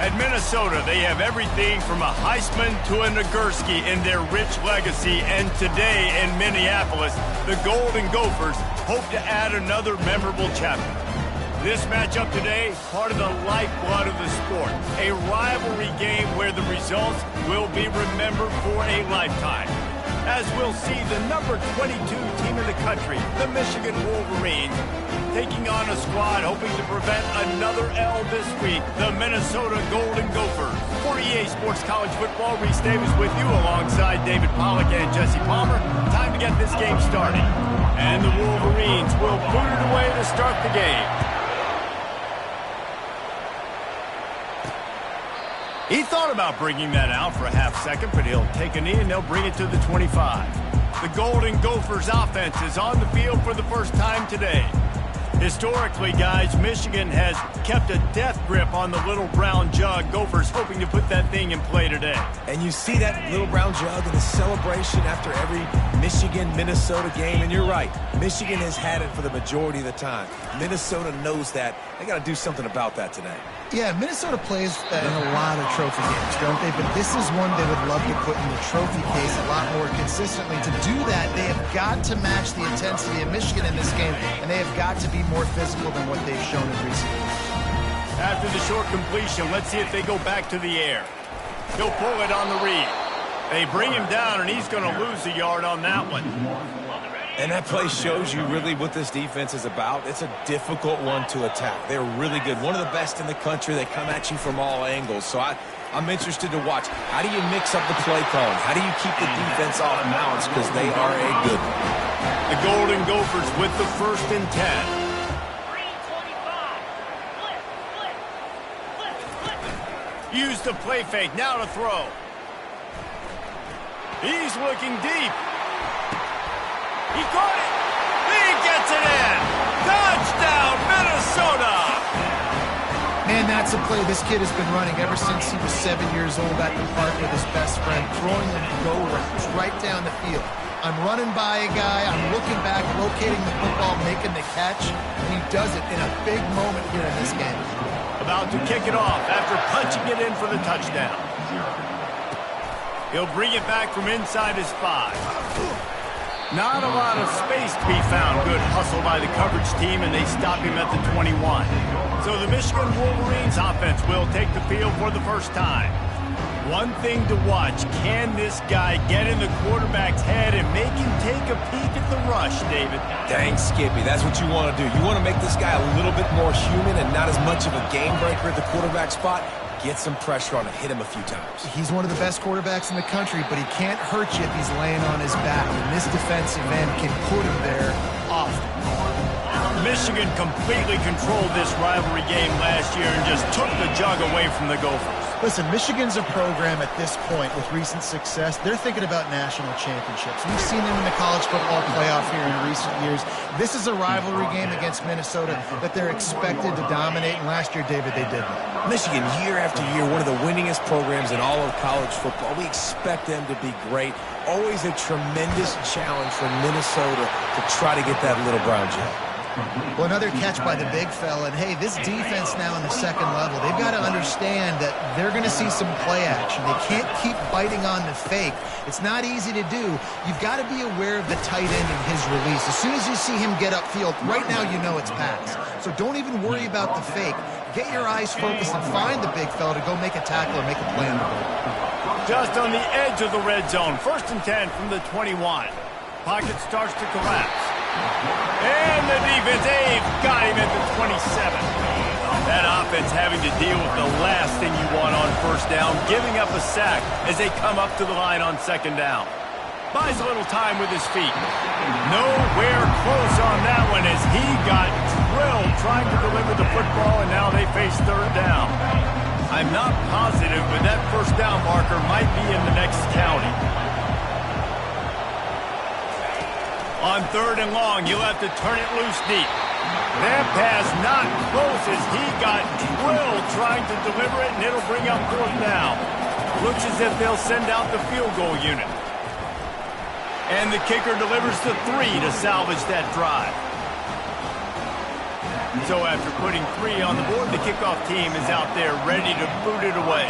At Minnesota, they have everything from a Heisman to a Nagurski in their rich legacy. And today in Minneapolis, the Golden Gophers hope to add another memorable chapter. This matchup today, part of the lifeblood of the sport. A rivalry game where the results will be remembered for a lifetime. As we'll see the number 22 team in the country, the Michigan Wolverines, taking on a squad hoping to prevent another L this week, the Minnesota Golden Gophers. For EA Sports College Football, Reese Davis with you alongside David Pollack and Jesse Palmer. Time to get this game started. And the Wolverines will boot it away to start the game. He thought about bringing that out for a half second, but he'll take a knee and they'll bring it to the 25. The Golden Gophers offense is on the field for the first time today. Historically, guys, Michigan has kept a death grip on the little brown jug. Gophers hoping to put that thing in play today. And you see that little brown jug in the celebration after every Michigan-Minnesota game. And you're right, Michigan has had it for the majority of the time. Minnesota knows that. They got to do something about that today. Yeah, Minnesota plays in a lot of trophy games, don't they? But this is one they would love to put in the trophy case a lot more consistently. To do that, they have got to match the intensity of Michigan in this game, and they have got to be more physical than what they've shown in recent years. After the short completion, let's see if they go back to the air. He'll pull it on the read. They bring him down, and he's going to lose a yard on that one. And that play shows you really what this defense is about. It's a difficult one to attack. They're really good. One of the best in the country. They come at you from all angles. So I'm interested to watch. How do you mix up the play calling? How do you keep the defense off balance? Because they are a good one. The Golden Gophers with the 1st and 10. Use the play fake. Now to throw. He's looking deep. He caught it. He gets it in. Touchdown, Minnesota. Man, that's a play this kid has been running ever since he was 7 years old at the park with his best friend, throwing them go routes right down the field. I'm running by a guy, I'm looking back, locating the football, making the catch, and he does it in a big moment here in this game. About to kick it off after punching it in for the touchdown. He'll bring it back from inside his 5. Not a lot of space to be found. Good hustle by the coverage team, and they stop him at the 21. So the Michigan Wolverines offense will take the field for the first time. One thing to watch, can this guy get in the quarterback's head and make him take a peek at the rush, David? Dang, Skippy, that's what you want to do. You want to make this guy a little bit more human and not as much of a game breaker at the quarterback spot. Get some pressure on him, hit him a few times. He's one of the best quarterbacks in the country, but he can't hurt you if he's laying on his back. And this defensive end can put him there often. Michigan completely controlled this rivalry game last year and just took the jug away from the Gophers. Listen, Michigan's a program at this point with recent success. They're thinking about national championships. We've seen them in the college football playoff here in recent years. This is a rivalry game against Minnesota that they're expected to dominate, and last year, David, they did that. Michigan, year after year, one of the winningest programs in all of college football. We expect them to be great. Always a tremendous challenge for Minnesota to try to get that little brown jug. Well, another catch by the big fella. And, hey, this defense now in the second level, they've got to understand that they're going to see some play action. They can't keep biting on the fake. It's not easy to do. You've got to be aware of the tight end and his release. As soon as you see him get upfield, right now you know it's pass. So don't even worry about the fake. Get your eyes focused and find the big fella to go make a tackle or make a play on the ball. Just on the edge of the red zone. 1st and 10 from the 21. Pocket starts to collapse. And the defense, they've got him at the 27. That offense having to deal with the last thing you want on 1st down, giving up a sack as they come up to the line on 2nd down. Buys a little time with his feet. Nowhere close on that one as he got drilled trying to deliver the football, and now they face 3rd down. I'm not positive, but that 1st down marker might be in the next county. On 3rd and long, you'll have to turn it loose deep. That pass not close as he got drilled trying to deliver it, and it'll bring up 4th down. Looks as if they'll send out the field goal unit. And the kicker delivers the 3 to salvage that drive. So after putting 3 on the board, the kickoff team is out there ready to boot it away.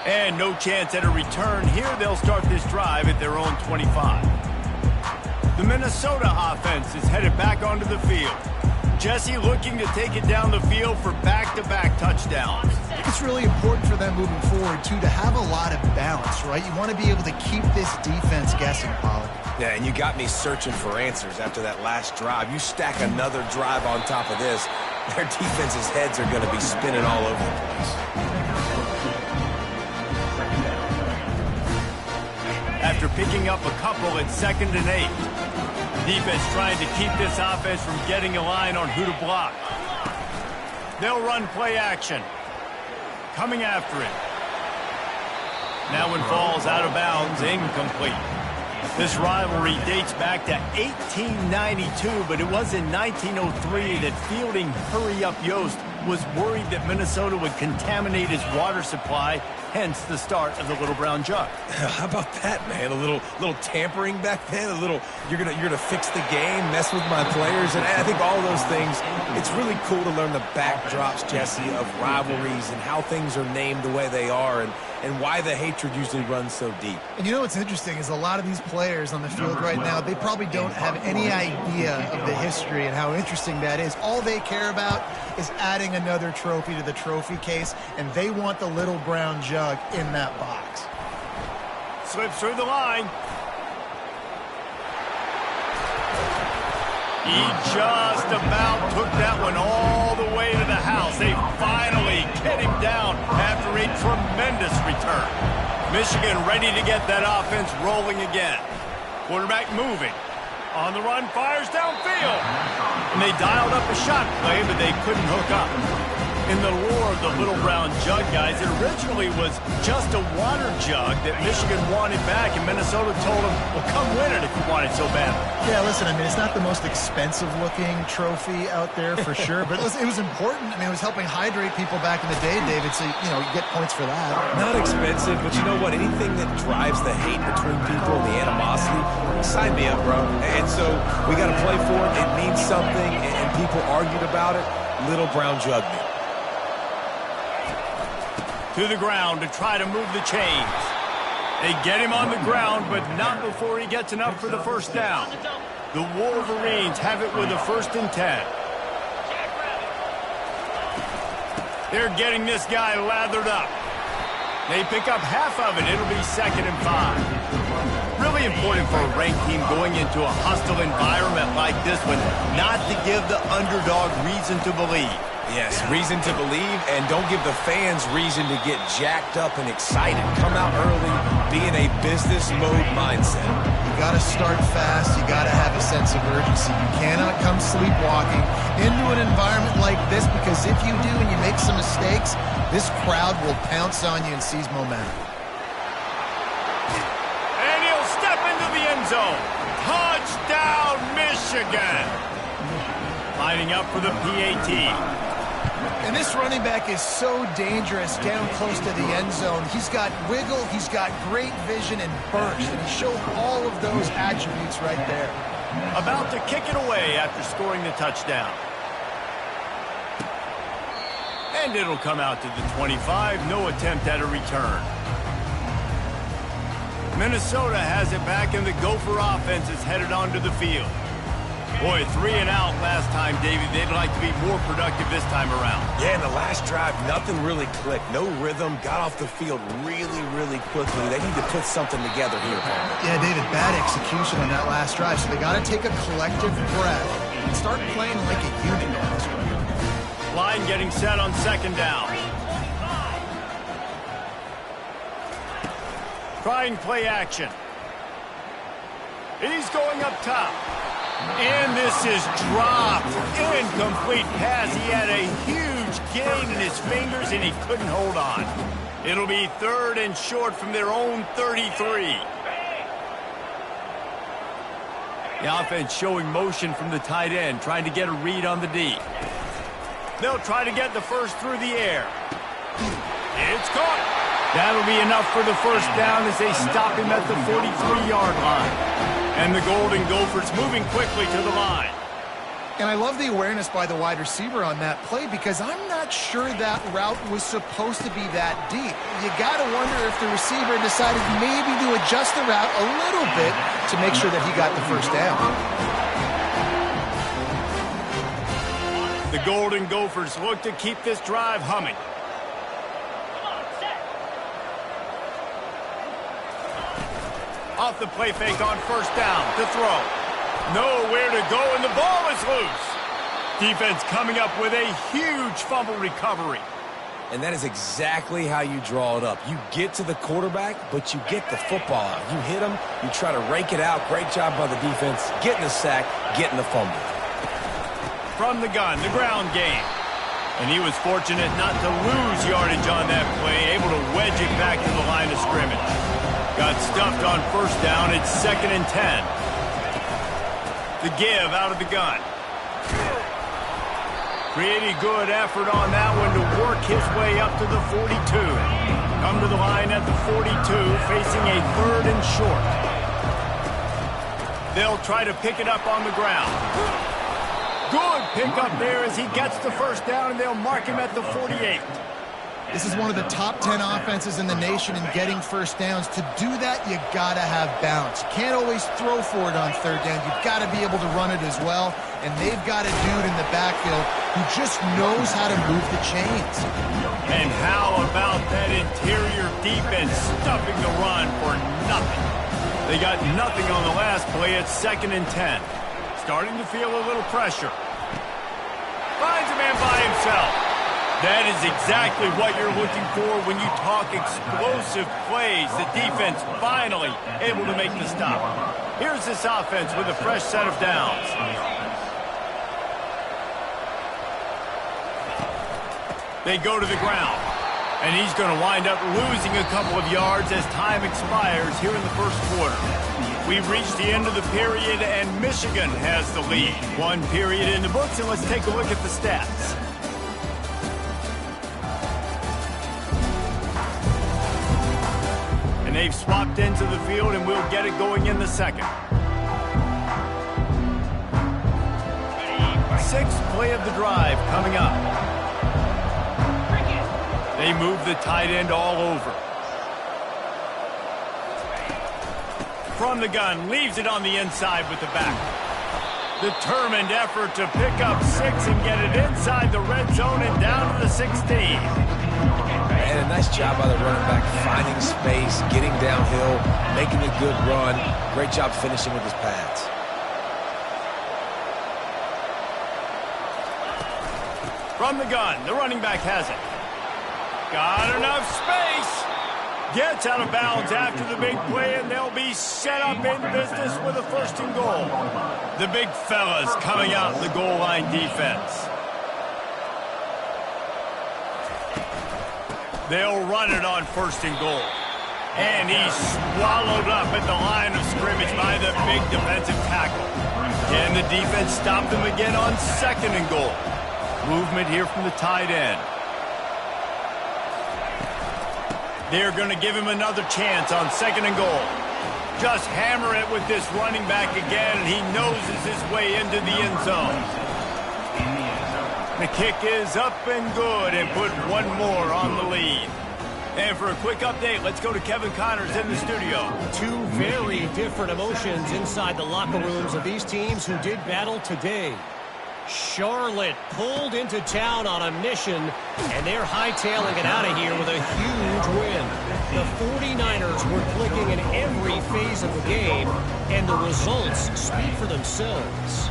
And no chance at a return here. They'll start this drive at their own 25. The Minnesota offense is headed back onto the field. Jesse looking to take it down the field for back-to-back touchdowns. It's really important for them moving forward, too, to have a lot of balance, right? You want to be able to keep this defense guessing, Pollard. Yeah, and you got me searching for answers after that last drive. You stack another drive on top of this, their defense's heads are going to be spinning all over the place. After picking up a couple at 2nd and 8. Defense trying to keep this offense from getting a line on who to block. They'll run play action. Coming after it. That one falls out of bounds, incomplete. This rivalry dates back to 1892, but it was in 1903 that fielding Hurry-Up Yost was worried that Minnesota would contaminate his water supply, hence the start of the Little Brown Jug. How about that, man? A little tampering back then. A little you're gonna fix the game, mess with my players, and I think all those things. It's really cool to learn the backdrops, Jesse, of rivalries and how things are named the way they are, and why the hatred usually runs so deep. And you know what's interesting is a lot of these players on the field right now, they probably don't have any idea of the history and how interesting that is. All they care about is adding another trophy to the trophy case, and they want the Little Brown Jug in that box. Slips through the line. He just about took that one all the way to the house. They finally get him down after a tremendous return. Michigan ready to get that offense rolling again. Quarterback moving. On the run, fires downfield. And they dialed up a shot play, but they couldn't hook up. In the lore of the Little Brown Jug, guys, it originally was just a water jug that Michigan wanted back, and Minnesota told them, well, come win it if you want it so bad. Yeah, listen, I mean, it's not the most expensive-looking trophy out there for sure, but listen, it was important. I mean, it was helping hydrate people back in the day, David, so, you know, you get points for that. Not expensive, but you know what? Anything that drives the hate between people and the animosity, sign me up, bro. And so we got to play for it. It means something, and people argued about it. Little Brown Jug me. To the ground to try to move the chains. They get him on the ground, but not before he gets enough for the first down. The Wolverines have it with a 1st and 10. They're getting this guy lathered up. They pick up half of it. It'll be 2nd and 5. Really important for a ranked team going into a hostile environment like this one, not to give the underdog reason to believe. Yes, reason to believe, and don't give the fans reason to get jacked up and excited. Come out early, be in a business mode mindset. You got to start fast. You got to have a sense of urgency. You cannot come sleepwalking into an environment like this, because if you do and you make some mistakes, this crowd will pounce on you and seize momentum. And he'll step into the end zone. Touchdown, Michigan! Lining up for the PAT. And this running back is so dangerous down close to the end zone. He's got wiggle, he's got great vision and burst, and he showed all of those attributes right there. About to kick it away after scoring the touchdown. And it'll come out to the 25. No attempt at a return. Minnesota has it back, and the Gopher offense is headed onto the field. Boy, 3 and out last time, David. They'd like to be more productive this time around. Yeah, in the last drive, nothing really clicked. No rhythm. Got off the field really, really quickly. They need to put something together here, Paul. Yeah, David, bad execution on that last drive. So they got to take a collective breath and start playing like a unit on this one. Line getting set on 2nd down. Trying play action. He's going up top. And this is dropped. Incomplete pass. He had a huge gain in his fingers, and he couldn't hold on. It'll be 3rd and short from their own 33. The offense showing motion from the tight end, trying to get a read on the D. They'll try to get the first through the air. It's caught. That'll be enough for the first down as they stop him at the 43-yard line. And the Golden Gophers moving quickly to the line. And I love the awareness by the wide receiver on that play because I'm not sure that route was supposed to be that deep. You got to wonder if the receiver decided maybe to adjust the route a little bit to make sure that he got the first down. The Golden Gophers look to keep this drive humming. Off the play fake on first down to throw. Nowhere to go, and the ball is loose. Defense coming up with a huge fumble recovery. And that is exactly how you draw it up. You get to the quarterback, but you get the football out. You hit him, you try to rake it out. Great job by the defense, getting the sack, getting the fumble. From the gun, the ground game. And he was fortunate not to lose yardage on that play, able to wedge it back to the line of scrimmage. Got stuffed on first down. It's 2nd and 10. The give out of the gun. Pretty good effort on that one to work his way up to the 42. Come to the line at the 42, facing a 3rd and short. They'll try to pick it up on the ground. Good pickup there as he gets the first down, and they'll mark him at the 48. This is one of the top 10 offenses in the nation in getting first downs. To do that, you got to have balance. You can't always throw for it on 3rd down. You've got to be able to run it as well. And they've got a dude in the backfield who just knows how to move the chains. And how about that interior defense stuffing the run for nothing? They got nothing on the last play. It's 2nd and 10. Starting to feel a little pressure. Finds a man by himself. That is exactly what you're looking for when you talk explosive plays. The defense finally able to make the stop. Here's this offense with a fresh set of downs. They go to the ground. And he's going to wind up losing a couple of yards as time expires here in the first quarter. We've reached the end of the period, and Michigan has the lead. 1 period in the books, and let's take a look at the stats. And they've swapped into the field, and we'll get it going in the second. 6th play of the drive coming up. They move the tight end all over. From the gun, leaves it on the inside with the back. Determined effort to pick up 6 and get it inside the red zone and down to the 16. And a nice job by the running back, finding space, getting downhill, making a good run. Great job finishing with his pads. From the gun, the running back has it. Got enough space. Gets out of bounds after the big play, and they'll be set up in business with a 1st and goal. The big fellas coming out in the goal line defense. They'll run it on 1st and goal. And he's swallowed up at the line of scrimmage by the big defensive tackle. Can the defense stop them again on 2nd and goal? Movement here from the tight end. They're going to give him another chance on 2nd and goal. Just hammer it with this running back again, and he noses his way into the end zone. The kick is up and good, and put one more on the lead. And for a quick update, let's go to Kevin Connors in the studio. 2 very different emotions inside the locker rooms of these teams who did battle today. Charlotte pulled into town on a mission, and they're hightailing it out of here with a huge win. The 49ers were clicking in every phase of the game, and the results speak for themselves.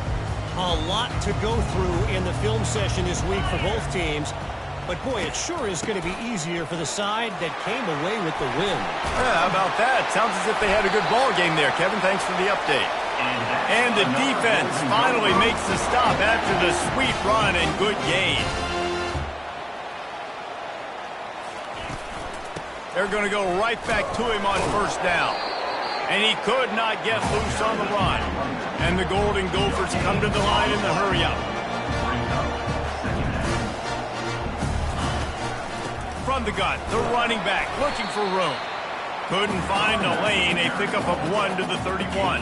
A lot to go through in the film session this week for both teams, but boy, it sure is going to be easier for the side that came away with the win. Yeah, how about that? Sounds as if they had a good ball game there, Kevin. Thanks for the update. And the defense finally makes the stop after the sweet run and good gain. They're going to go right back to him on 1st down. And he could not get loose on the run. And the Golden Gophers come to the line in the hurry-up. From the gun, the running back looking for room. Couldn't find a lane. A pickup of 1 to the 31.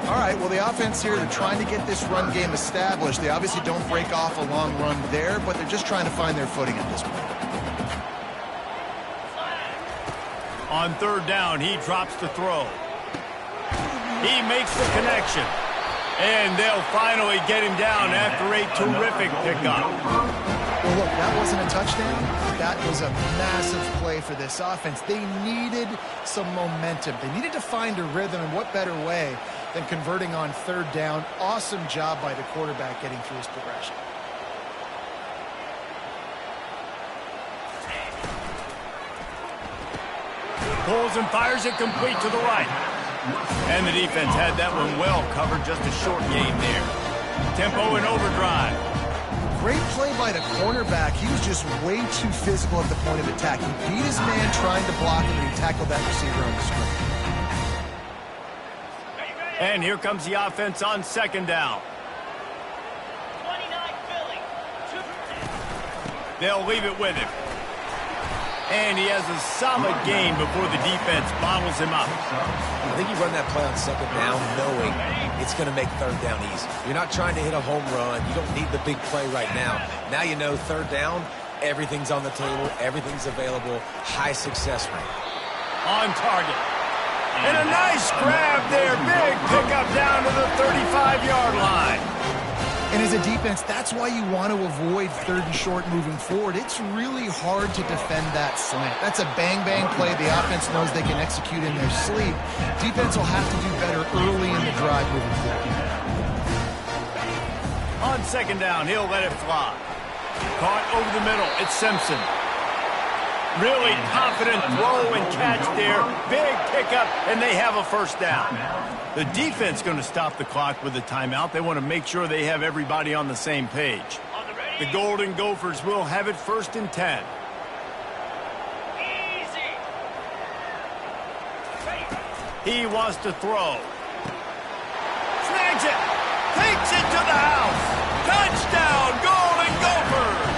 All right, well, the offense here, they're trying to get this run game established. They obviously don't break off a long run there, but they're just trying to find their footing at this point. On third down, he drops the throw. He makes the connection. And they'll finally get him down after a terrific pickup. Well, look, that wasn't a touchdown. That was a massive play for this offense. They needed some momentum. They needed to find a rhythm, and what better way than converting on third down. Awesome job by the quarterback getting through his progression. Pulls and fires it complete to the right. And the defense had that one well covered, just a short gain there. Tempo and overdrive. Great play by the cornerback. He was just way too physical at the point of attack. He beat his man trying to block him, and he tackled that receiver on the screen. And here comes the offense on second down. 29 Philly. They'll leave it with him. And he has a solid gain before the defense bottles him up. I think you run that play on second down knowing it's going to make third down easy. You're not trying to hit a home run. You don't need the big play right now. Now you know third down, everything's on the table, everything's available, high success rate. On target. And a nice grab there. Big pickup down to the 35-yard line. And as a defense, that's why you want to avoid third and short moving forward. It's really hard to defend that slant. That's a bang-bang play. The offense knows they can execute in their sleep. Defense will have to do better early in the drive moving forward. On second down, he'll let it fly. Caught over the middle. It's Simpson. Really confident throw and catch there. Big pickup, and they have a first down. The defense going to stop the clock with a timeout. They want to make sure they have everybody on the same page. The Golden Gophers will have it 1st and 10. He wants to throw. Snags it. Takes it to the house. Touchdown, Golden Gophers.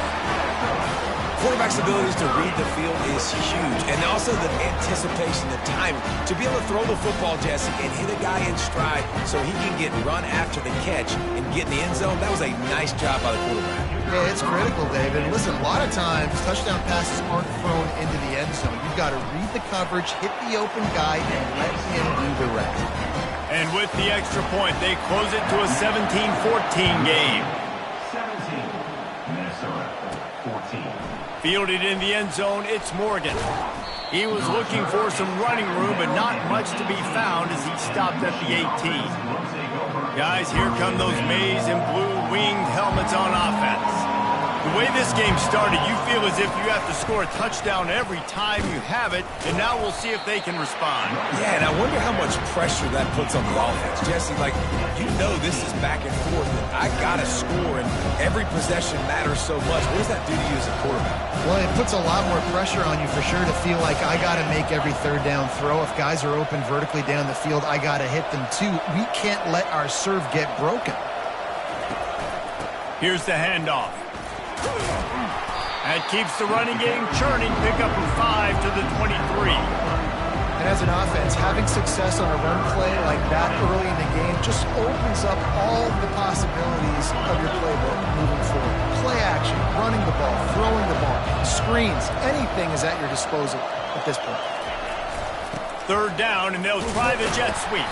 Quarterback's abilities to read the field is huge, and also the anticipation, the time to be able to throw the football, Jesse, and hit a guy in stride so he can get run after the catch and get in the end zone. That was a nice job by the quarterback. Yeah, it's critical, David. Listen, a lot of times touchdown passes aren't thrown into the end zone. You've got to read the coverage, hit the open guy, and let him do the rest. And with the extra point, they close it to a 17-14 game. 17, Minnesota, 14. Fielded in the end zone, it's Morgan. He was looking for some running room, but not much to be found as he stopped at the 18. Guys, here come those maize and blue winged helmets on offense. The way this game started, you feel as if you have to score a touchdown every time you have it, and now we'll see if they can respond. Yeah, and I wonder how much pressure that puts on the offense. Jesse, like, you know this is back and forth, and I got to score, and every possession matters so much. What does that do to you as a quarterback? Well, it puts a lot more pressure on you for sure to feel like I got to make every third down throw. If guys are open vertically down the field, I got to hit them too. We can't let our serve get broken. Here's the handoff. That keeps the running game churning. Pick up a 5 to the 23. And as an offense, having success on a run play like that early in the game just opens up all the possibilities of your playbook moving forward. Play action, running the ball, throwing the ball, screens, anything is at your disposal at this point. Third down, and they'll try the jet sweep.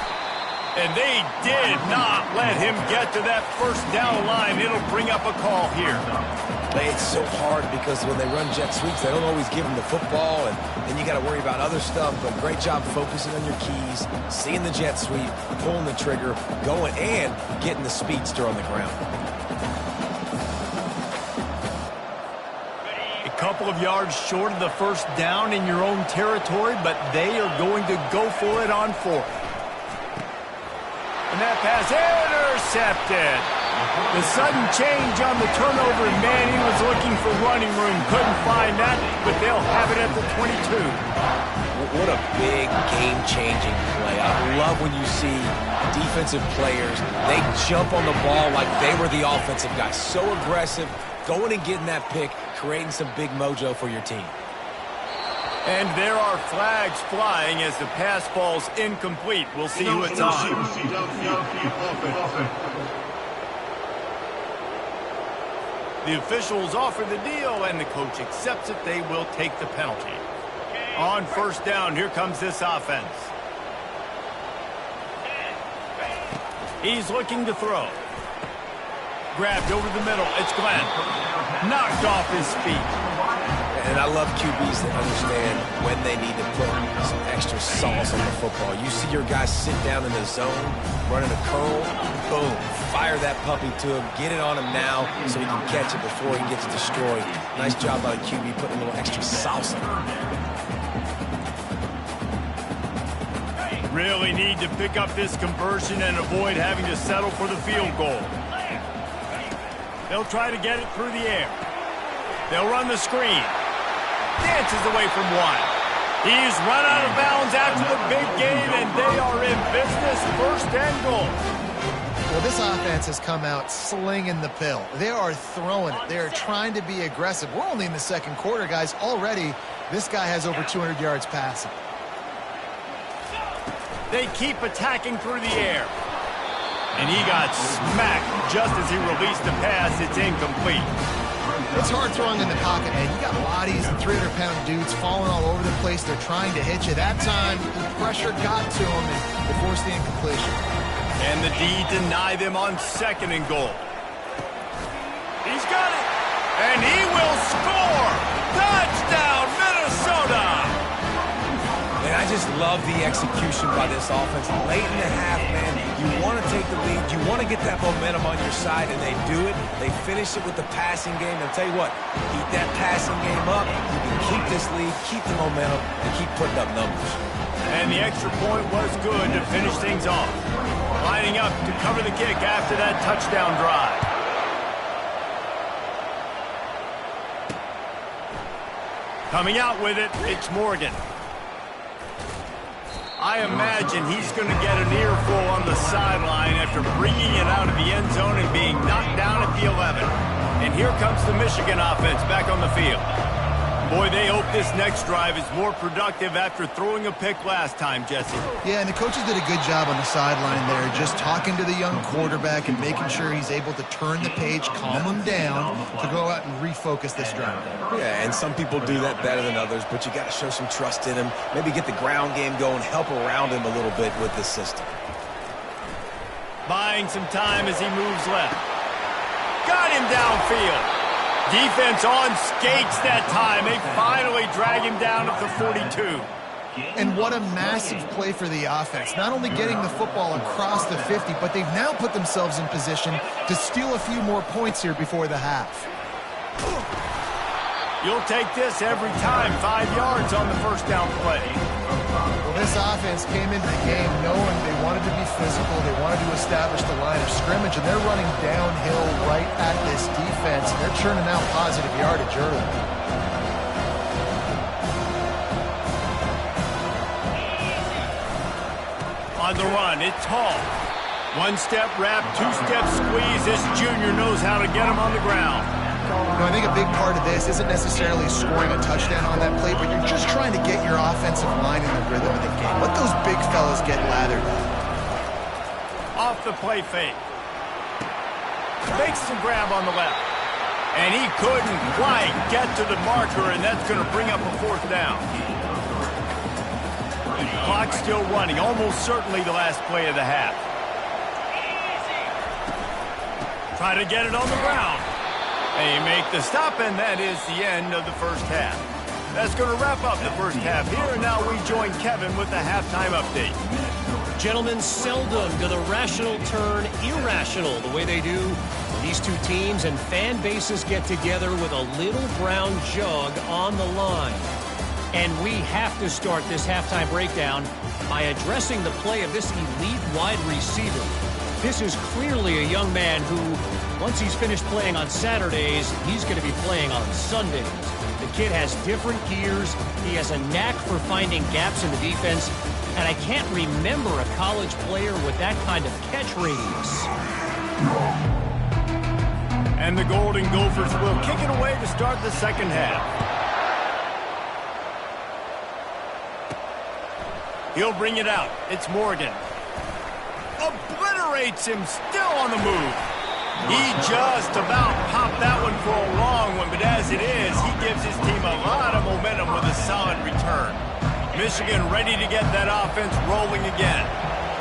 And they did not let him get to that first down line. It'll bring up a call here. It's so hard because when they run jet sweeps, they don't always give them the football, and then you got to worry about other stuff. But great job focusing on your keys, seeing the jet sweep, pulling the trigger, going, and getting the speedster on the ground. A couple of yards short of the first down in your own territory, but they are going to go for it on fourth. And that pass intercepted. The sudden change on the turnover, and man, he was looking for running room. Couldn't find that, but they'll have it at the 22. What a big game-changing play. I love when you see defensive players, they jump on the ball like they were the offensive guys. So aggressive, going and getting that pick, creating some big mojo for your team. And there are flags flying as the pass falls incomplete. We'll see who it's on. The officials offer the deal, and the coach accepts it. They will take the penalty. On first down, here comes this offense. He's looking to throw. Grabbed over the middle. It's Glenn. Knocked off his feet. And I love QBs that understand when they need to put some extra sauce on the football. You see your guys sit down in the zone, running a curl, boom, fire that puppy to him, get it on him now so he can catch it before he gets destroyed. Nice job by the QB putting a little extra sauce on it. Really need to pick up this conversion and avoid having to settle for the field goal. They'll try to get it through the air. They'll run the screen. Dances away from one. He's run out of bounds after the big game, and they are in business. First and goal. Well, this offense has come out slinging the pill. They are throwing it. They are trying to be aggressive. We're only in the second quarter, guys. Already, this guy has over 200 yards passing. They keep attacking through the air. And he got smacked just as he released the pass. It's incomplete. It's hard throwing in the pocket, man. You got bodies and 300-pound dudes falling all over the place. They're trying to hit you. That time, the pressure got to him, and they forced the incompletion. And the D deny them on second and goal. He's got it. And he will score. Touchdown, Minnesota. And I just love the execution by this offense. Late in the half, man, you want to take the lead. You want to get that momentum on your side, and they do it. They finish it with the passing game. And I'll tell you what, keep that passing game up. You can keep this lead, keep the momentum, and keep putting up numbers. And the extra point was good to finish things off. Lining up to cover the kick after that touchdown drive. Coming out with it, it's Morgan. I imagine he's going to get an earful on the sideline after bringing it out of the end zone and being knocked down at the 11. And here comes the Michigan offense back on the field. Boy, they hope this next drive is more productive after throwing a pick last time, Jesse. Yeah, and the coaches did a good job on the sideline there, just talking to the young quarterback and making sure he's able to turn the page, calm him down to go out and refocus this drive. Yeah, and some people do that better than others, but you got to show some trust in him. Maybe get the ground game going, help around him a little bit with this system. Buying some time as he moves left. Got him downfield. Defense on skates that time. They finally drag him down at the 42. And what a massive play for the offense. Not only getting the football across the 50, but they've now put themselves in position to steal a few more points here before the half. You'll take this every time. 5 yards on the first down play. Well, this offense came into the game knowing they wanted to be physical. They wanted to establish the line of scrimmage, and they're running downhill right at this defense. And they're churning out positive yardage early. On the run, it's Hall. One-step wrap, two-step squeeze. This junior knows how to get him on the ground. I think a big part of this isn't necessarily scoring a touchdown on that play, but you're just trying to get your offensive line in the rhythm of the game. Let those big fellas get lathered up. Off the play fake. Makes the grab on the left. And he couldn't quite get to the marker, and that's going to bring up a fourth down. Clock still running, almost certainly the last play of the half. Try to get it on the ground. They make the stop, and that is the end of the first half. That's going to wrap up the first half here, and now we join Kevin with the halftime update. Gentlemen, seldom do the rational turn irrational the way they do. These two teams and fan bases get together with a little brown jug on the line. And we have to start this halftime breakdown by addressing the play of this elite wide receiver. This is clearly a young man who, once he's finished playing on Saturdays, he's going to be playing on Sundays. The kid has different gears. He has a knack for finding gaps in the defense. And I can't remember a college player with that kind of catch radius. And the Golden Gophers will kick it away to start the second half. He'll bring it out. It's Morgan. Obliterates him, still on the move. He just about popped that one for a long one, but as it is, he gives his team a lot of momentum with a solid return. Michigan ready to get that offense rolling again.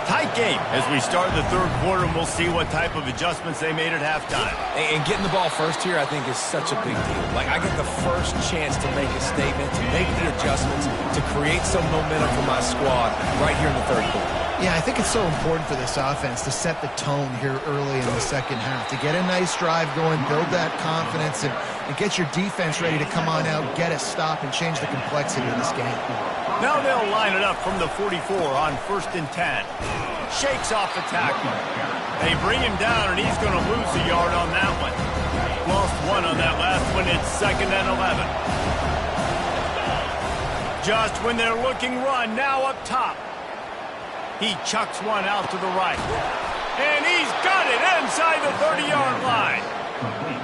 Tight game as we start the third quarter, and we'll see what type of adjustments they made at halftime. And getting the ball first here, I think, is such a big deal. Like, I get the first chance to make a statement, to make the adjustments, to create some momentum for my squad right here in the third quarter. Yeah, I think it's so important for this offense to set the tone here early in the second half, to get a nice drive going, build that confidence, and get your defense ready to come on out, get a stop, and change the complexity of this game. Now they'll line it up from the 44 on 1st and 10. Shakes off the tackle. They bring him down, and he's going to lose a yard on that one. Lost one on that last one. It's 2nd and 11. Just when they're looking run, now up top. He chucks one out to the right. And he's got it inside the 30-yard line.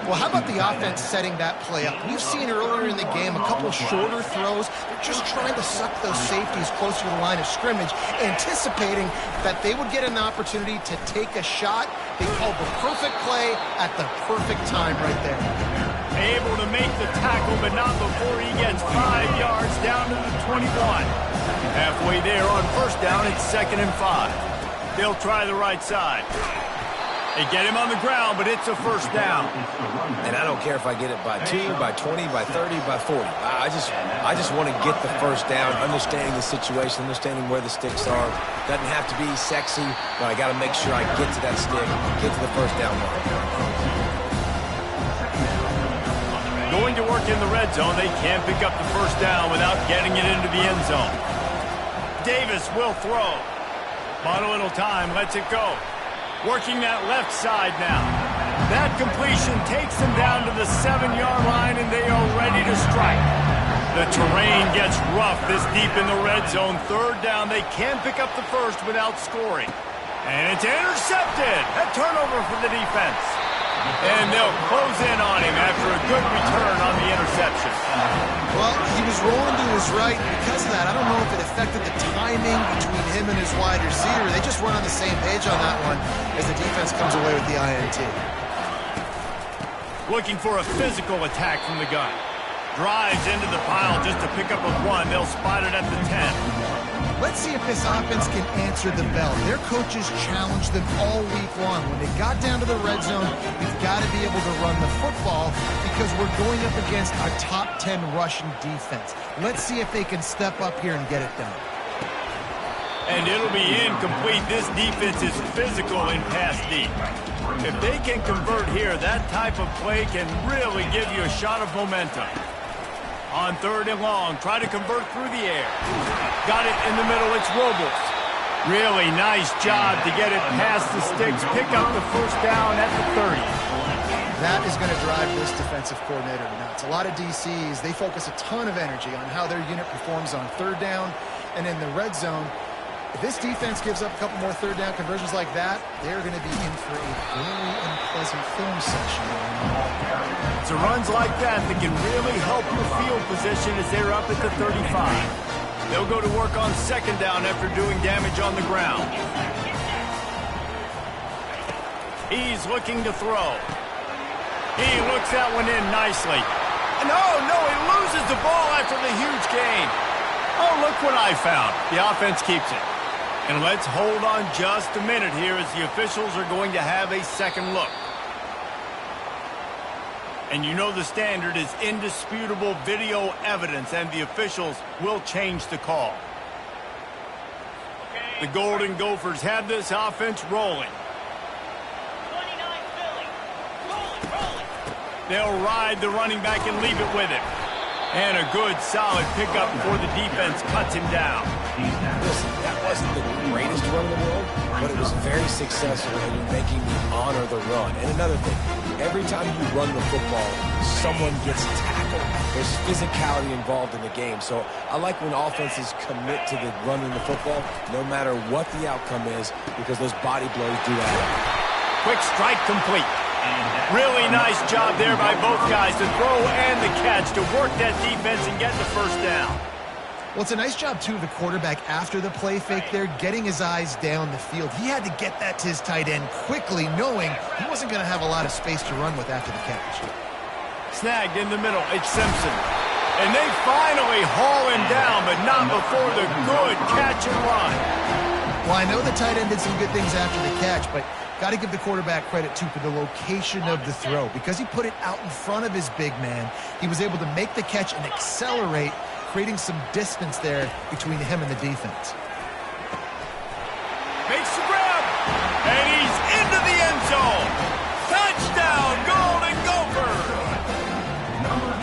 Well, how about the offense setting that play up? We've seen earlier in the game a couple shorter throws. They're just trying to suck those safeties closer to the line of scrimmage, anticipating that they would get an opportunity to take a shot. They called the perfect play at the perfect time right there. Able to make the tackle, but not before he gets 5 yards down to the 21. Halfway there on 1st down, it's 2nd and 5. They'll try the right side. They get him on the ground, but it's a 1st down. And I don't care if I get it by 2, by 20, by 30, by 40. I just want to get the 1st down, understanding the situation, understanding where the sticks are. Doesn't have to be sexy, but I got to make sure I get to that stick, get to the 1st down line. Going to work in the red zone, they can't pick up the 1st down without getting it into the end zone. Davis will throw. Bought a little time, lets it go. Working that left side now. That completion takes them down to the 7-yard line, and they are ready to strike. The terrain gets rough this deep in the red zone. 3rd down, they can't pick up the 1st without scoring. And it's intercepted. A turnover for the defense. And they'll close in on him after a good return on the interception. Well, he was rolling to his right. Because of that, I don't know if it affected the timing between him and his wide receiver. They just weren't on the same page on that one as the defense comes away with the INT. Looking for a physical attack from the gun. Drives into the pile just to pick up a 1. They'll spot it at the 10. Let's see if this offense can answer the bell. Their coaches challenged them all week long. When they got down to the red zone, you've got to be able to run the football because we're going up against a top 10 rushing defense. Let's see if they can step up here and get it done. And it'll be incomplete. This defense is physical in pass deep. If they can convert here, that type of play can really give you a shot of momentum. On 3rd and long, try to convert through the air. Got it in the middle, it's Robles. Really nice job to get it past the sticks. Pick up the 1st down at the 30. That is going to drive this defensive coordinator nuts. A lot of DCs, they focus a ton of energy on how their unit performs on 3rd down and in the red zone. If this defense gives up a couple more 3rd down conversions like that, they're going to be in for a very unpleasant film session. It's runs like that can really help your field position as they're up at the 35. They'll go to work on 2nd down after doing damage on the ground. He's looking to throw. He looks that one in nicely. And no, he loses the ball after the huge gain. Oh, look what I found. The offense keeps it. And let's hold on just a minute here as the officials are going to have a second look. And you know the standard is indisputable video evidence, and the officials will change the call. The Golden Gophers have this offense rolling. 29 Philly. Rolling. They'll ride the running back and leave it with him. And a good, solid pickup before the defense cuts him down. Listen, that wasn't the greatest run in the world, but it was very successful in making me honor the run. And another thing, every time you run the football, someone gets tackled. There's physicality involved in the game. So I like when offenses commit to the running the football, no matter what the outcome is, because those body blows do that. Quick strike complete. Really nice job there by both guys, the throw and the catch, to work that defense and get the 1st down. Well, it's a nice job, too, of the quarterback after the play fake there, getting his eyes down the field. He had to get that to his tight end quickly, knowing he wasn't going to have a lot of space to run with after the catch. Snagged in the middle. It's Simpson. And they finally haul him down, but not before the good catch and run. Well, I know the tight end did some good things after the catch, but got to give the quarterback credit, too, for the location of the throw. Because he put it out in front of his big man, he was able to make the catch and accelerate, creating some distance there between him and the defense. Makes the grab, and he's into the end zone. Touchdown, Golden Gophers!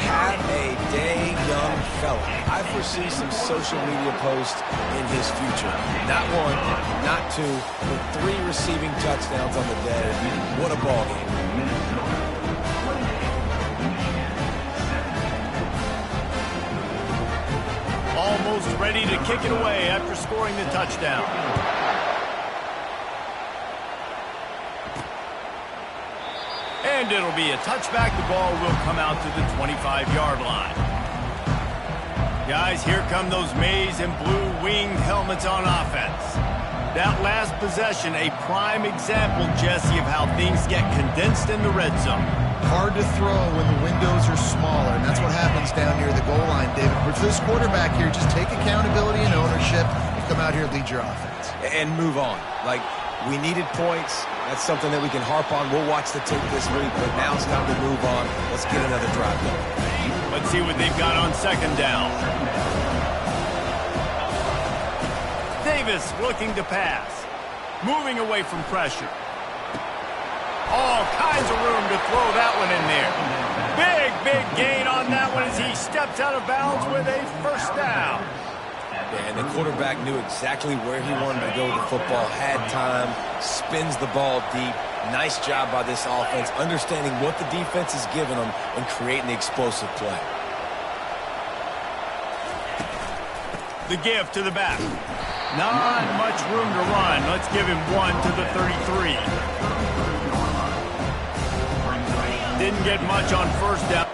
Have a day, young fella. I foresee some social media posts in his future. Not one, not two, but 3 receiving touchdowns on the day. What a ball game. Almost ready to kick it away after scoring the touchdown. And it'll be a touchback. The ball will come out to the 25-yard line. Guys, here come those maize and blue winged helmets on offense. That last possession, a prime example, Jesse, of how things get condensed in the red zone. Hard to throw when the windows are smaller, and that's what happens down near the goal line, David. But for this quarterback here, just take accountability and ownership and come out here and lead your offense. And move on. Like, we needed points. That's something that we can harp on. We'll watch the tape this week, but now it's time to move on. Let's get another drive going. Let's see what they've got on second down. Davis looking to pass. Moving away from pressure. All kinds of room to throw that one in there. Big gain on that one as he steps out of bounds with a first down. And the quarterback knew exactly where he wanted to go with the football, had time, spins the ball deep. Nice job by this offense, understanding what the defense is giving them and creating the explosive play. The give to the back. Not much room to run. Let's give him 1 to the 33. Didn't get much on first down.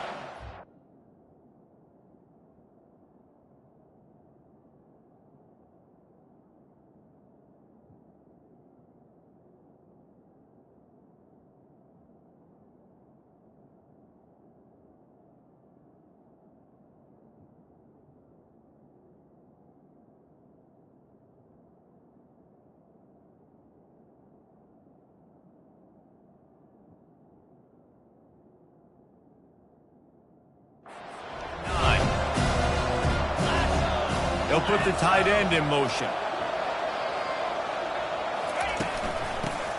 They'll put the tight end in motion.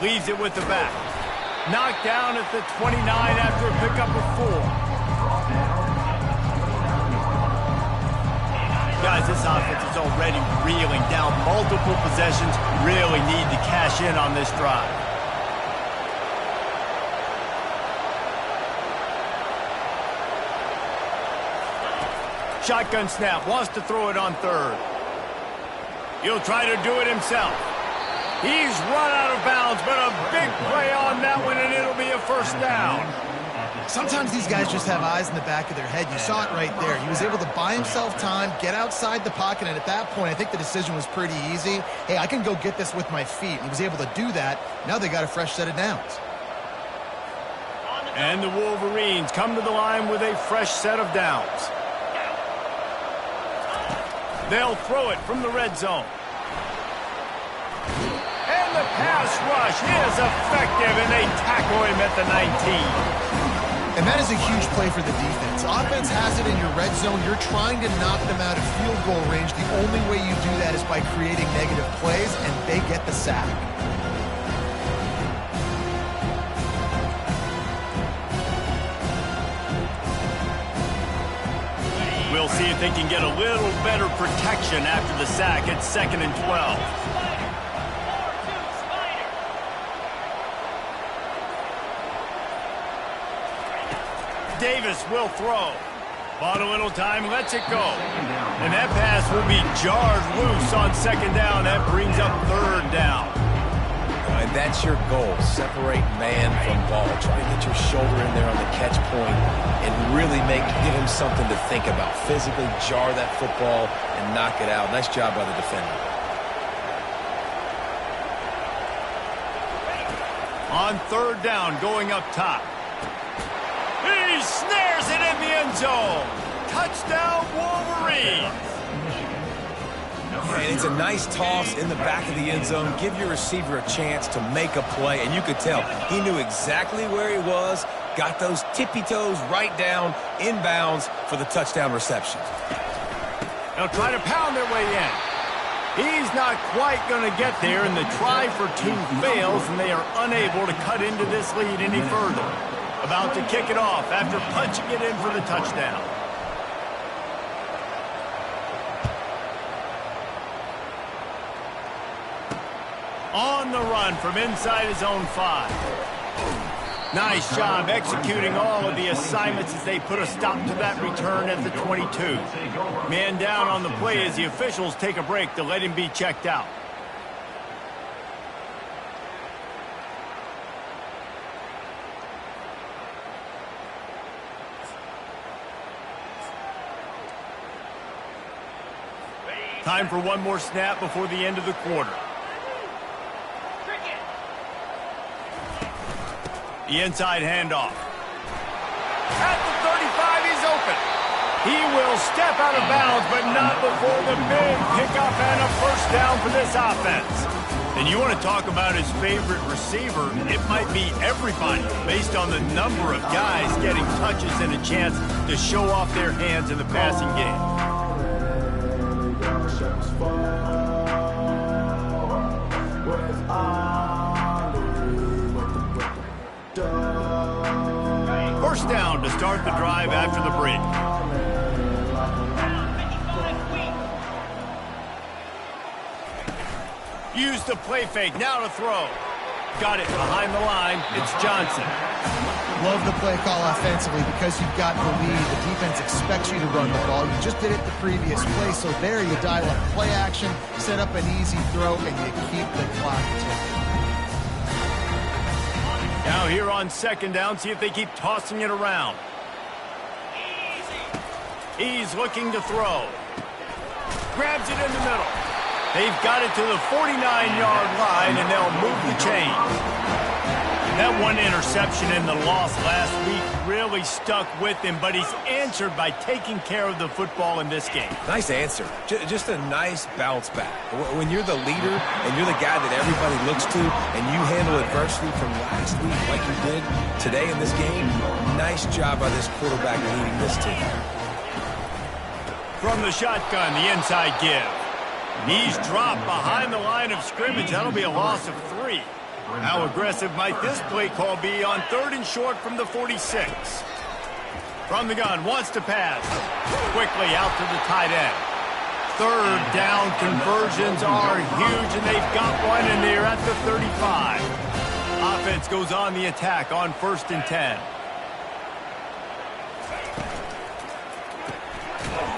Leaves it with the back. Knocked down at the 29 after a pickup of 4. Guys, this offense is already reeling down multiple possessions. Really need to cash in on this drive. Shotgun snap, wants to throw it on third. He'll try to do it himself. He's run out of bounds, but a big play on that one, and it'll be a first down. Sometimes these guys just have eyes in the back of their head. You saw it right there. He was able to buy himself time, get outside the pocket, and at that point, I think the decision was pretty easy. Hey, I can go get this with my feet. He was able to do that. Now they got a fresh set of downs. And the Wolverines come to the line with a fresh set of downs. They'll throw it from the red zone. And the pass rush is effective, and they tackle him at the 19. And that is a huge play for the defense. Offense has it in your red zone. You're trying to knock them out of field goal range. The only way you do that is by creating negative plays, and they get the sack. We'll see if they can get a little better protection after the sack. It's 2nd and 12. Davis will throw. Bought a little time, lets it go. And that pass will be jarred loose on 2nd down. That brings up 3rd down. and that's your goal. Separate man from ball. Try to get your shoulder in there on the catch point and really give him something to think about. Physically jar that football and knock it out. Nice job by the defender. On third down, going up top. He snares it in the end zone. Touchdown, Wolverines. And it's a nice toss in the back of the end zone. Give your receiver a chance to make a play, and you could tell he knew exactly where he was, got those tippy toes right down, inbounds for the touchdown reception. They'll try to pound their way in. He's not quite going to get there, and the try for two fails, and they are unable to cut into this lead any further. About to kick it off after punching it in for the touchdown. On the run from inside his own 5. Nice job executing all of the assignments as they put a stop to that return at the 22. Man down on the play as the officials take a break to let him be checked out. Time for one more snap before the end of the quarter. The inside handoff. At the 35, he's open. He will step out of bounds, but not before the big pickup and a first down for this offense. And you want to talk about his favorite receiver, it might be everybody, based on the number of guys getting touches and a chance to show off their hands in the passing game. First down to start the drive after the break. Use the play fake, now to throw. Got it behind the line, it's Johnson. Love the play call offensively because you've got the lead. The defense expects you to run the ball. You just did it the previous play, so there you dial up play action, set up an easy throw, and you keep the clock ticking. Now here on second down, see if they keep tossing it around. He's looking to throw. Grabs it in the middle. They've got it to the 49-yard line, and they'll move the chains. That one interception in the loss last week really stuck with him, but he's answered by taking care of the football in this game. Nice answer. Just a nice bounce back. When you're the leader and you're the guy that everybody looks to and you handle adversity from last week like you did today in this game, nice job by this quarterback leading this team. From the shotgun, the inside give. He's dropped behind the line of scrimmage. That'll be a loss of 3. How aggressive might this play call be on third and short from the 46? From the gun, wants to pass. Quickly out to the tight end. Third down conversions are huge, and they've got one in there at the 35. Offense goes on the attack on 1st and 10.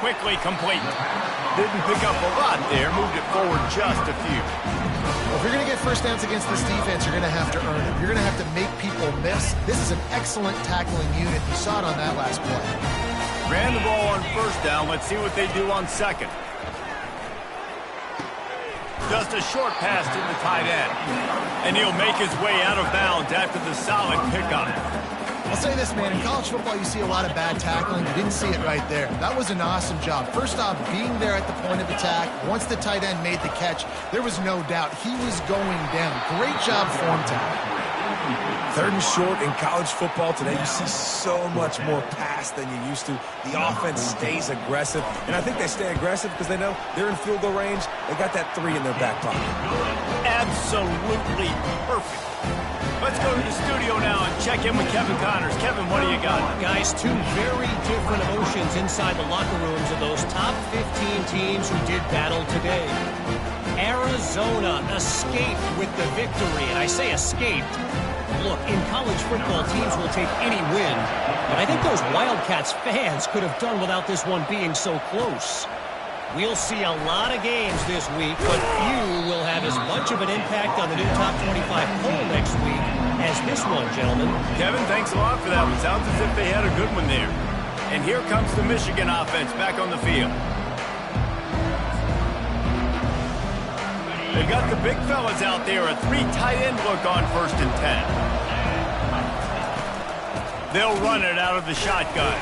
Quickly complete. Didn't pick up a lot there, moved it forward just a few. Well, if you're going to get first downs against this defense, you're going to have to earn it. You're going to have to make people miss. This is an excellent tackling unit. You saw it on that last play. Ran the ball on first down. Let's see what they do on second. Just a short pass to the tight end. And he'll make his way out of bounds after the solid pickup. I'll say this, man. In college football, you see a lot of bad tackling. You didn't see it right there. That was an awesome job. First off, being there at the point of attack. Once the tight end made the catch, there was no doubt he was going down. Great job form tackle. Third and short in college football today, you see so much more pass than you used to. The offense stays aggressive, and I think they stay aggressive because they know they're in field goal range. They got that 3 in their back pocket. Absolutely perfect. Let's go to the studio now and check in with Kevin Connors. Kevin, what do you got? Guys, 2 very different emotions inside the locker rooms of those top 15 teams who did battle today. Arizona escaped with the victory, and I say escaped. Look, in college football, teams will take any win, but I think those Wildcats fans could have done without this one being so close. We'll see a lot of games this week, but few will have as much much of an impact on the new top 25 poll next week as this one, gentlemen. Kevin, thanks a lot for that one. Sounds as if they had a good one there. And here comes the Michigan offense back on the field. They've got the big fellas out there, a 3 tight end look on 1st and 10. They'll run it out of the shotgun.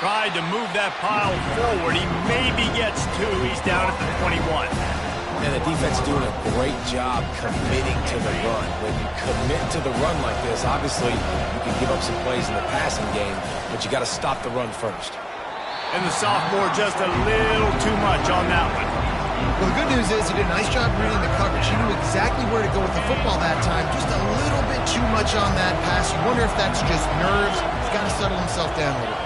Tried to move that pile forward. He maybe gets 2. He's down at the 21. And the defense doing a great job committing to the run. When you commit to the run like this, obviously you can give up some plays in the passing game, but you got to stop the run first. And the sophomore just a little too much on that one. Well, the good news is he did a nice job reading the coverage. He knew exactly where to go with the football that time. Just a little bit too much on that pass. You wonder if that's just nerves. He's got to settle himself down a little.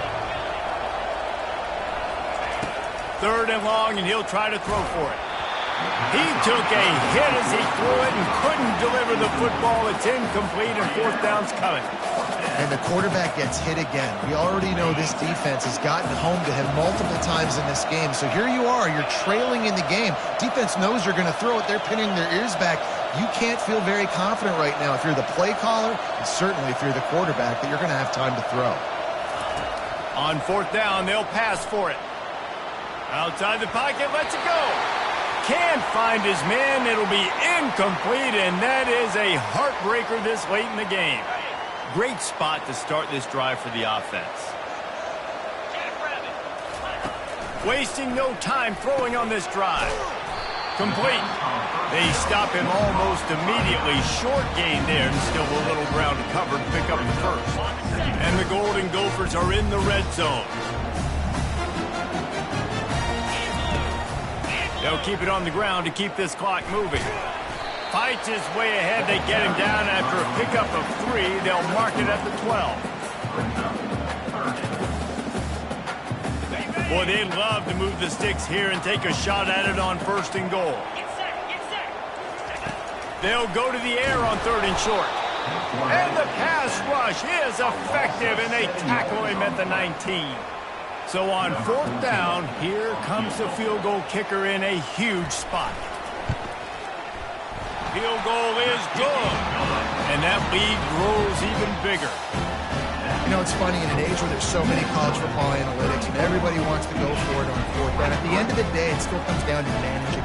3rd and long, and he'll try to throw for it. He took a hit as he threw it and couldn't deliver the football. It's incomplete, and 4th down's coming. And the quarterback gets hit again. We already know this defense has gotten home to him multiple times in this game. So here you are. You're trailing in the game. Defense knows you're going to throw it. They're pinning their ears back. You can't feel very confident right now if you're the play caller, and certainly if you're the quarterback, that you're going to have time to throw. On 4th down, they'll pass for it. Outside the pocket, lets it go. Can't find his man. It'll be incomplete, and that is a heartbreaker this late in the game. Great spot to start this drive for the offense. Wasting no time throwing on this drive. Complete. They stop him almost immediately. Short gain there, and still a little ground to cover to pick up the first. And the Golden Gophers are in the red zone. They'll keep it on the ground to keep this clock moving. Fights his way ahead. They get him down after a pickup of 3. They'll mark it at the 12. Boy, they'd love to move the sticks here and take a shot at it on 1st and goal. They'll go to the air on 3rd and short. And the pass rush is effective, and they tackle him at the 19. So on 4th down, here comes the field goal kicker in a huge spot. Field goal is good, and that lead grows even bigger. You know, it's funny, in an age where there's so many college football analytics and everybody wants to go for it on 4th down, at the end of the day, it still comes down to managing.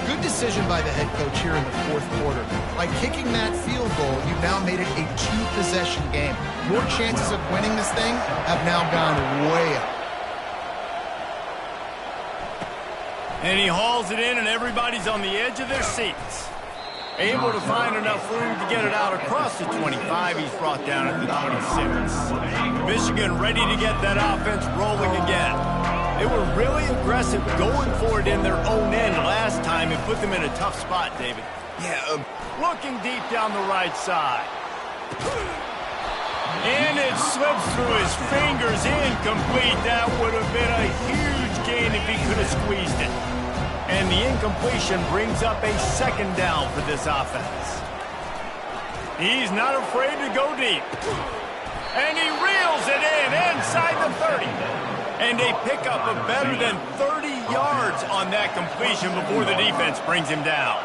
Good decision by the head coach here in the 4th quarter. By kicking that field goal, you've now made it a 2-possession game. Your chances of winning this thing have now gone way up. And he hauls it in, and everybody's on the edge of their seats. Able to find enough room to get it out across the 25. He's brought down at the 26. Michigan ready to get that offense rolling again. They were really aggressive going for it in their own end last time and put them in a tough spot, David. Yeah, Looking deep down the right side. And it slips through his fingers, incomplete. That would have been a huge gain if he could have squeezed it. And the incompletion brings up a 2nd down for this offense. He's not afraid to go deep. And he reels it in inside the 30. And they pick up a better than 30 yards on that completion before the defense brings him down.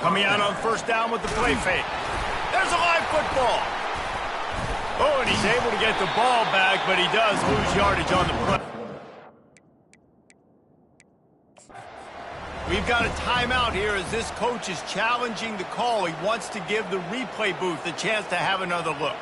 Coming out on 1st down with the play fake. There's a live football. Oh, and he's able to get the ball back, but he does lose yardage on the play. We've got a timeout here as this coach is challenging the call. He wants to give the replay booth a chance to have another look.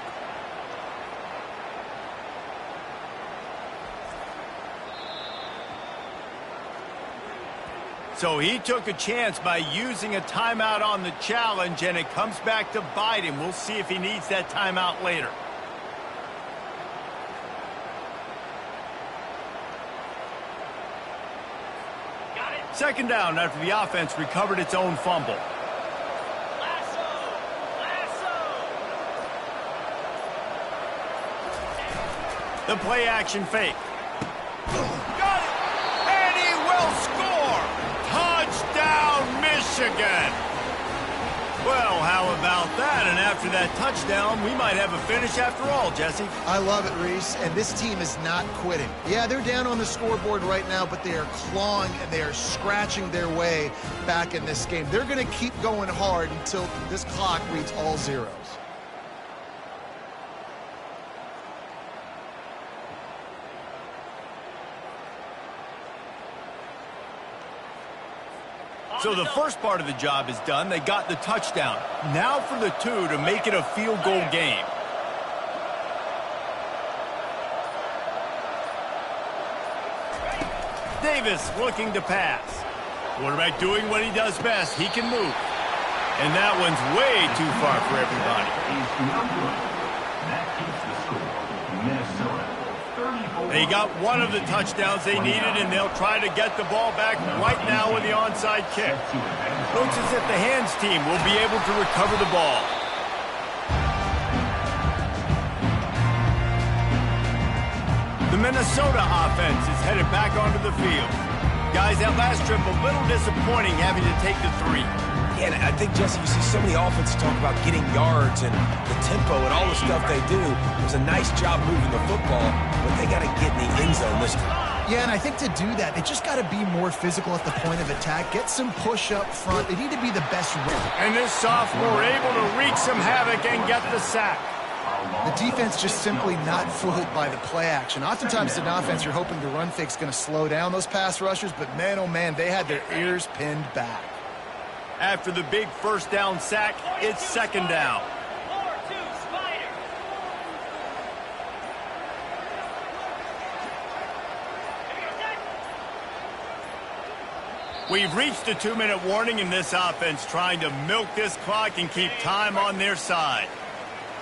So he took a chance by using a timeout on the challenge, and it comes back to bite him. We'll see if he needs that timeout later. Got it. 2nd down after the offense recovered its own fumble. Lasso. The play action fake. Got it! And he will score! Touchdown, Michigan! Well, how about that? And after that touchdown, we might have a finish after all, Jesse. I love it, Reese, and this team is not quitting. Yeah, they're down on the scoreboard right now, but they are clawing and they are scratching their way back in this game. They're going to keep going hard until this clock reads all zeros. So the first part of the job is done. They got the touchdown. Now for the two to make it a field goal game. Davis looking to pass. Quarterback doing what he does best. He can move. And that one's way too far for everybody. That keeps the score. Minnesota 34. They got one of the touchdowns they needed, and they'll try to get the ball back right now with the onside kick. Looks as if the hands team will be able to recover the ball. The Minnesota offense is headed back onto the field. Guys, that last trip a little disappointing having to take the 3. Yeah, and I think, Jesse, you see so many offenses talk about getting yards and the tempo and all the stuff they do. It was a nice job moving the football, but they got to get in the end zone this time. Yeah, and I think to do that, they just got to be more physical at the point of attack, get some push up front. They need to be the best runner. And this sophomore able to wreak some havoc and get the sack. The defense just simply not fooled by the play action. Oftentimes, an offense, you're hoping the run fake's going to slow down those pass rushers, but man, oh man, they had their ears pinned back. After the big first down sack, it's second down. 4-2 Spider. We've reached the 2-minute warning in this offense, trying to milk this clock and keep time on their side.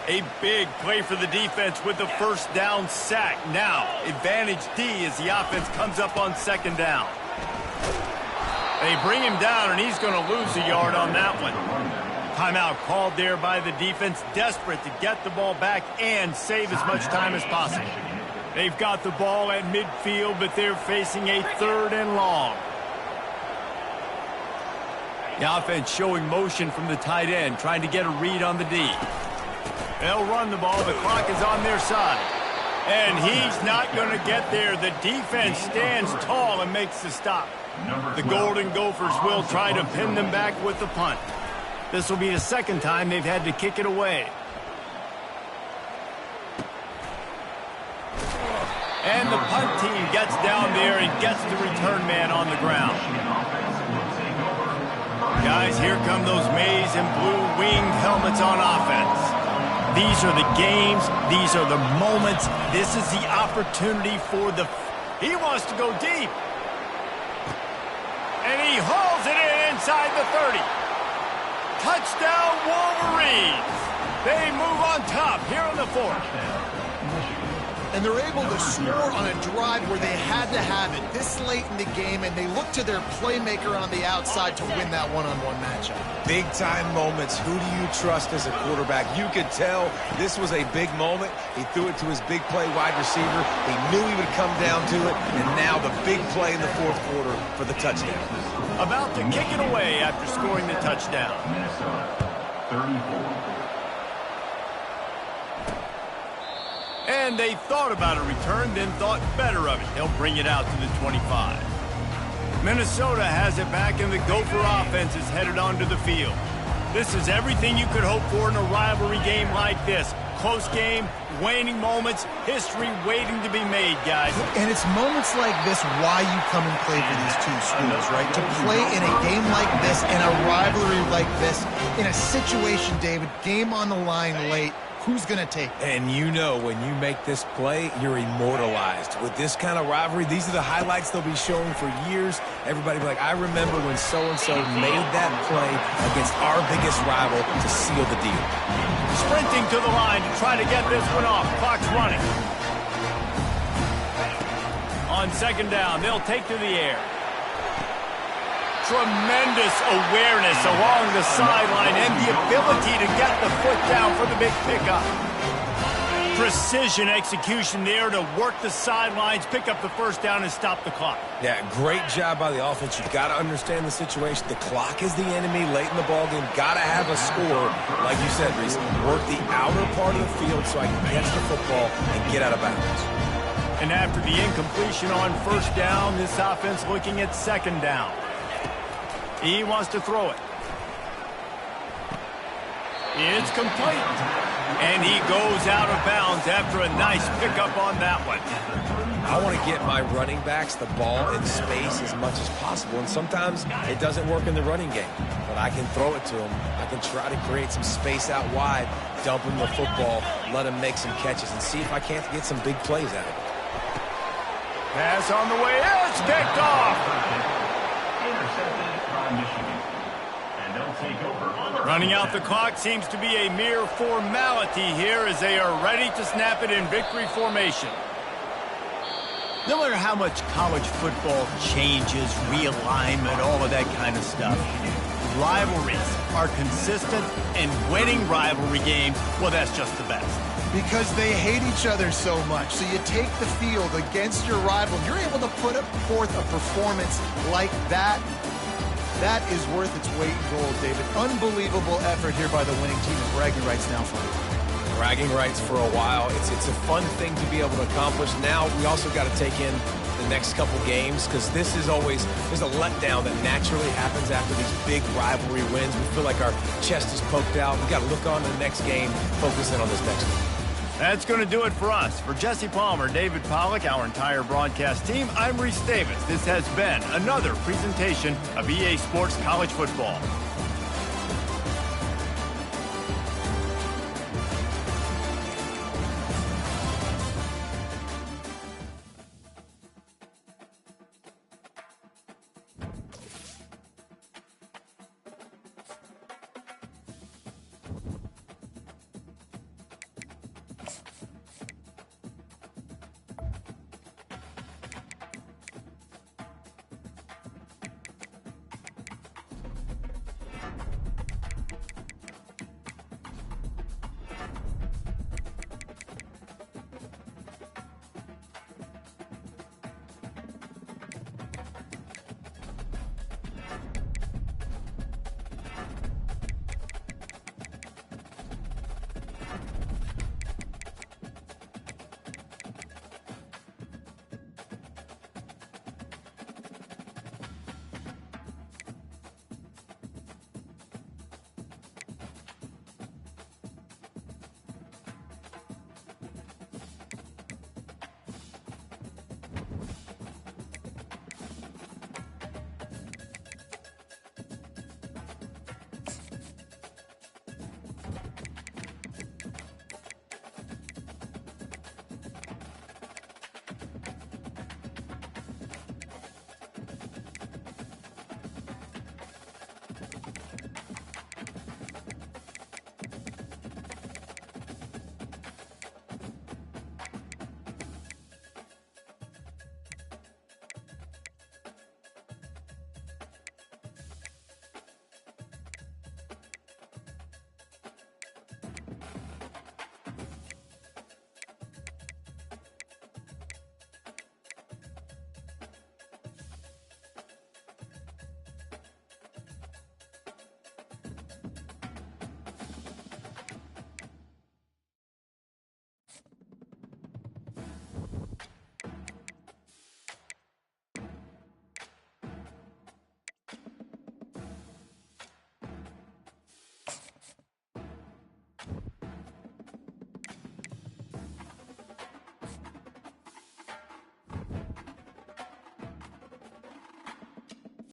A big play for the defense with the first down sack. Now, advantage D as the offense comes up on second down. They bring him down, and he's going to lose a yard on that one. Timeout called there by the defense, desperate to get the ball back and save as much time as possible. They've got the ball at midfield, but they're facing a 3rd and long. The offense showing motion from the tight end, trying to get a read on the D. They'll run the ball. The clock is on their side. And he's not going to get there. The defense stands tall and makes the stop. The Golden Gophers will try to pin them back with the punt. This will be the second time they've had to kick it away. And the punt team gets down there and gets the return man on the ground. Guys, here come those maize and blue winged helmets on offense. These are the games. These are the moments. This is the opportunity for the... He wants to go deep. And he hauls it in inside the 30. Touchdown, Wolverines. They move on top here in the 4th. And they're able to score on a drive where they had to have it this late in the game, and they look to their playmaker on the outside to win that one-on-one matchup. Big-time moments. Who do you trust as a quarterback? You could tell this was a big moment. He threw it to his big play wide receiver. He knew he would come down to it, and now the big play in the 4th quarter for the touchdown. About to kick it away after scoring the touchdown. Minnesota 34. And they thought about a return, then thought better of it. They'll bring it out to the 25. Minnesota has it back, and the Gopher offense is headed onto the field. This is everything you could hope for in a rivalry game like this. Close game, waning moments, history waiting to be made, guys. And it's moments like this why you come and play for these two schools, right? To play in a game like this, in a rivalry like this, in a situation, David, game on the line late, who's going to take it? And you know when you make this play, you're immortalized. With this kind of rivalry, these are the highlights they'll be showing for years. Everybody will be like, I remember when so-and-so made that play against our biggest rival to seal the deal. Sprinting to the line to try to get this one off. Clock's running. On second down, they'll take to the air. Tremendous awareness along the sideline and the ability to get the foot down for the big pickup. Precision execution there to work the sidelines, pick up the first down, and stop the clock. Yeah, great job by the offense. You've got to understand the situation. The clock is the enemy late in the ballgame. Got to have a score. Like you said, Reese, work the outer part of the field so I can catch the football and get out of bounds. And after the incompletion on first down, this offense looking at second down. He wants to throw it. It's complete. And he goes out of bounds after a nice pickup on that one. I want to get my running backs the ball in space as much as possible, and sometimes it doesn't work in the running game, but I can throw it to them. I can try to create some space out wide, dump them the football, let them make some catches, and see if I can't get some big plays out of it. Pass on the way. It's picked off. Intercepted by Michigan. And they'll take over. Running out the clock seems to be a mere formality here as they are ready to snap it in victory formation. No matter how much college football changes, realignment, all of that kind of stuff, rivalries are consistent, and winning rivalry games, well, that's just the best. Because they hate each other so much. So you take the field against your rival. You're able to put forth a performance like that. That is worth its weight in gold, David. Unbelievable effort here by the winning team, and bragging rights now for you. Bragging rights for a while. It's a fun thing to be able to accomplish. Now we also got to take in the next couple games, because this is always, there's a letdown that naturally happens after these big rivalry wins. We feel like our chest is poked out. We got to look on to the next game, focus in on this next one. That's going to do it for us. For Jesse Palmer, David Pollack, our entire broadcast team, I'm Reese Davis. This has been another presentation of EA Sports College Football.